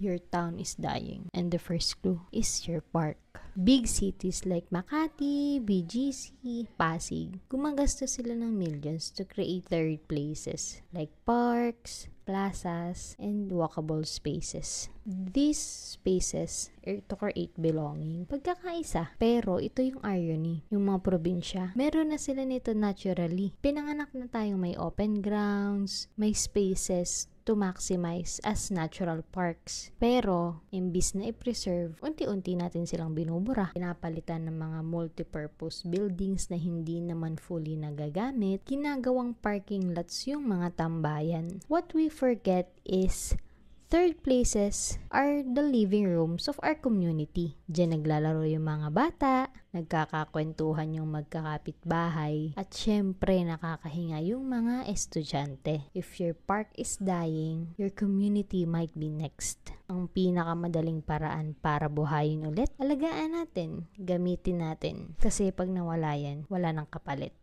your town is dying. And the first clue is your park. Big cities like Makati, BGC, Pasig, gumagastos sila ng millions to create third places like parks, plazas, and walkable spaces. These spaces are to create belonging, pagkakaisa. Pero ito yung irony. Yung mga probinsya, meron na sila nito naturally. Pinanganak na tayong may open grounds, may spaces to maximize as natural parks. Pero, imbis na i-preserve, unti-unti natin silang binubura. Pinapalitan ng mga multi-purpose buildings na hindi naman fully nagagamit. Ginagawang parking lots yung mga tambayan. What we forget is third places are the living rooms of our community. Diyan naglalaro yung mga bata, nagkakakwentuhan yung magkakapitbahay, at syempre nakakahinga yung mga estudyante. If your park is dying, your community might be next. Ang pinakamadaling paraan para buhayin ulit, alagaan natin, gamitin natin. Kasi pag nawala yan, wala nang kapalit.